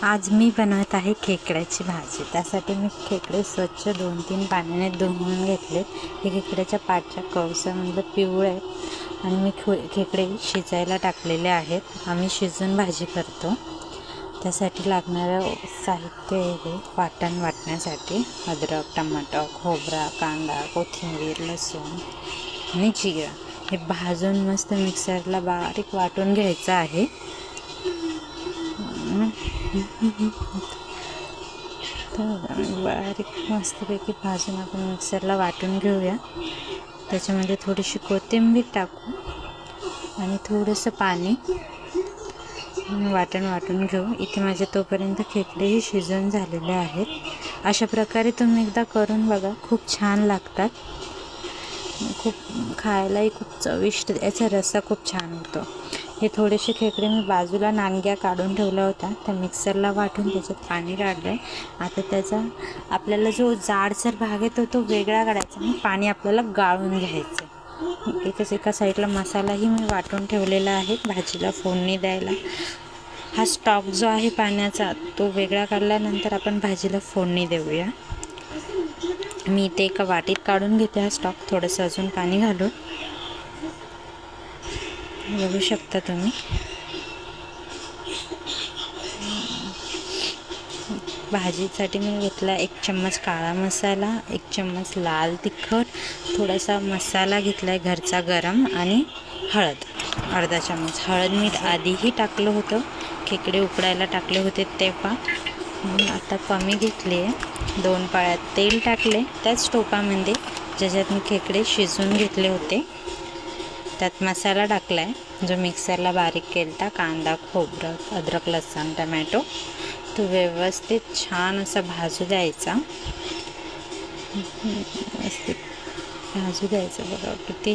आज मी बनवत आहे खेकड्याची भाजी। त्यासाठी मी खेकडे स्वच्छ 2-3 पाण्याने धुवून घेतले। हे खेकड्याच्या पाठच्या कवसामधलं पिवळं आहे आणि मी खेकडे शिजायला टाकलेले आहेत। आम्ही शिजून भाजी करतो। त्यासाठी लागणारं साहित्य हे वाटण वाटण्यासाठी अद्रक, टमाटर, खोबरा, कांदा, कोथिंबीर, लसूण आणि जिरा हे भाजून मस्त मिक्सरला बारीक वाटून घ्यायचं आहे। बारीक मस्तपैकी भाजून आपण मिक्सरला वाटून घेऊया। त्याच्यामध्ये थोडीशी कोथिंबीर टाकू आणि थोडंसं पाणी वाटून घेऊ। इथे माझे तोपर्यंत खेकडेही शिजून झालेले आहेत। अशा प्रकारे तुम्ही एकदा करून बघा, खूप छान लागतात। खूप खायलाही खूप चविष्ट, याचा रस्सा खूप छान होतो। हे थोडेसे खेकडे मी बाजूला नांग्या काढून ठेवला होता, त्या मिक्सरला वाटून त्याच्यात पाणी काढलं आहे। आता त्याचा आपल्याला जो जाडसर भाग येतो तो वेगळा काढायचा आणि पाणी आपल्याला गाळून घ्यायचं। इथेच एका साईडला मसालाही मी वाटून ठेवलेला आहे भाजीला फोडणी द्यायला। हा स्टॉक जो आहे पाण्याचा तो वेगळा काढल्यानंतर आपण भाजीला फोडणी देऊया। मी इथे एका वाटीत काढून घेते हा स्टॉक, थोडंसं अजून पाणी घालून। बघू शकता तुम्ही। भाजीसाठी मी घेतला 1 चम्मच काळा मसाला, 1 चम्मच लाल तिखट, थोडासा मसाला घेतला आहे घरचा गरम आणि हळद अर्धा चम्मच। हळद मीठ आधीही टाकलं होतं, खेकडे उकडायला टाकले होते तेव्हा। आता कमी घेतली आहे। 2 पळ्या तेल टाकले त्याच टोपामध्ये ज्याच्यात मी खेकडे शिजवून घेतले होते। त्यात मसाला टाकला आहे जो मिक्सरला बारीक केलता, कांदा, खोबरं, अद्रक, लसूण, टमॅटो तो व्यवस्थित छान असा भाजू द्यायचा। व्यवस्थित भाजू द्यायचं। बघा किती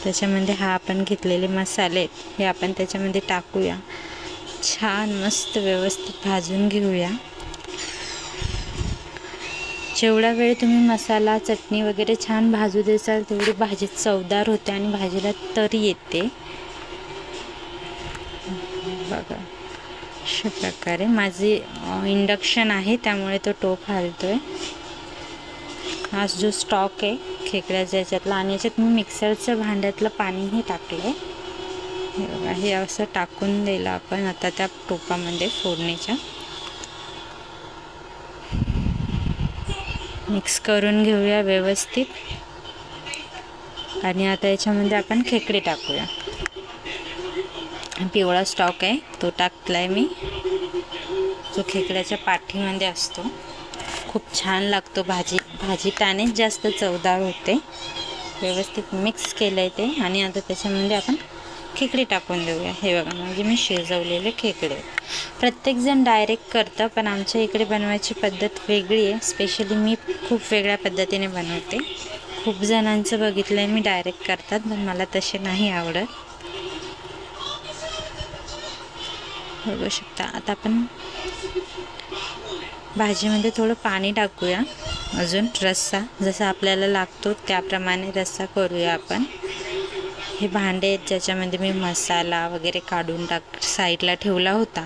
त्याच्यामध्ये हा आपण घेतलेले मसाले हे आपण त्याच्यामध्ये टाकूया। छान मस्त व्यवस्थित भाजून घेऊया। जेवढा वेळ तुम्ही मसाला, चटणी वगैरे छान भाजू देसाल तेवढी भाजी चवदार होते आणि भाजीला तरी येते। बघा अशा प्रकारे माझी इंडक्शन आहे त्यामुळे तो टोप हलतोय। हा जो स्टॉक आहे खेकड्याच्या याच्यातला आणि याच्यात मी मिक्सरच्या भांड्यातलं पाणीही टाकलं आहे। हे बघा, हे असं टाकून दिलं आपण आता त्या टोपामध्ये फोडणीच्या। मिक्स करून घेऊया व्यवस्थित आणि आता याच्यामध्ये आपण खेकडे टाकूया। पिवळा स्टॉक आहे तो टाकला आहे मी, जो खेकड्याच्या पाठीमध्ये असतो। खूप छान लागतो भाजी त्यानेच जास्त चवदार होते। व्यवस्थित मिक्स केलं आहे ते आणि आता त्याच्यामध्ये आपण खेकडे टाकून देऊया। हे बघा म्हणजे मी शिजवलेले खेकडे। प्रत्येकजण डायरेक्ट करतं पण आमच्या इकडे बनवायची पद्धत वेगळी आहे। स्पेशली मी खूप वेगळ्या पद्धतीने बनवते। खूप जणांचं बघितलं आहे मी डायरेक्ट करतात पण मला तसे नाही आवडत। बघू शकता। आता आपण भाजीमध्ये थोडं पाणी टाकूया, अजून रस्सा जसा आपल्याला लागतो त्याप्रमाणे रस्सा करूया आपण। हे भांडे आहेत ज्याच्यामध्ये मी मसाला वगैरे काढून साईडला ठेवला होता,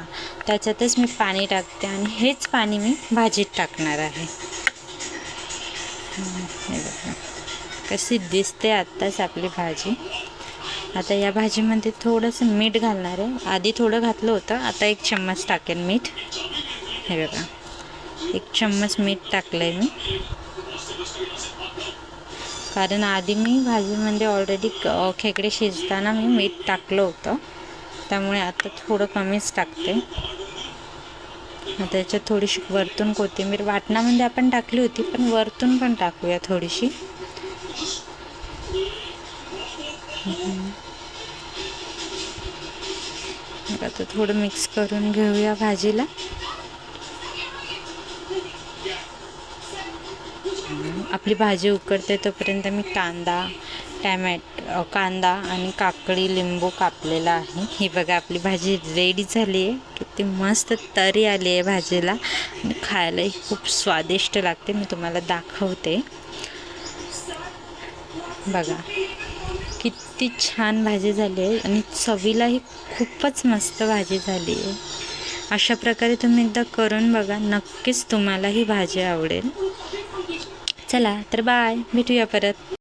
त्याच्यातच मी पाणी टाकते आणि हेच पाणी मी भाजीत टाकणार आहे। हे बघा कशी दिसते आत्ताच आपली भाजी। आता या भाजीमध्ये थोडंसं मीठ घालणार आहे। आधी थोडं घातलं होतं, आता 1 चम्मच टाकेन मीठ। हे बघा 1 चम्मच मीठ टाकलं आहे मी, कारण आधी मी भाजीमध्ये ऑलरेडी खेकडे शिजताना मी मीठ टाकलं होतं, त्यामुळे आता थोडं कमीच टाकते। आता याच्यात थोडीशी वरतून कोथिंबीर वाटणामध्ये आपण टाकली होती पण वरतून पण टाकूया थोडीशी। आता थोडं मिक्स करून घेऊया भाजीला। आपली भाजी उकडते तोपर्यंत मी कांदा आणि काकडी, लिंबू कापलेला आहे। ही बघा आपली भाजी रेडी झाली आहे। किती मस्त तरी आली आहे भाजीला आणि खायलाही खूप स्वादिष्ट लागते। मी तुम्हाला दाखवते बघा। किती छान भाजी झाली आहे आणि चवीलाही खूपच मस्त भाजी झाली आहे. अशा प्रकारे तुम्ही एकदा करून बघा, नक्कीच तुम्हाला ही भाजी आवडेल. चला तर बाय, भेटूया परत.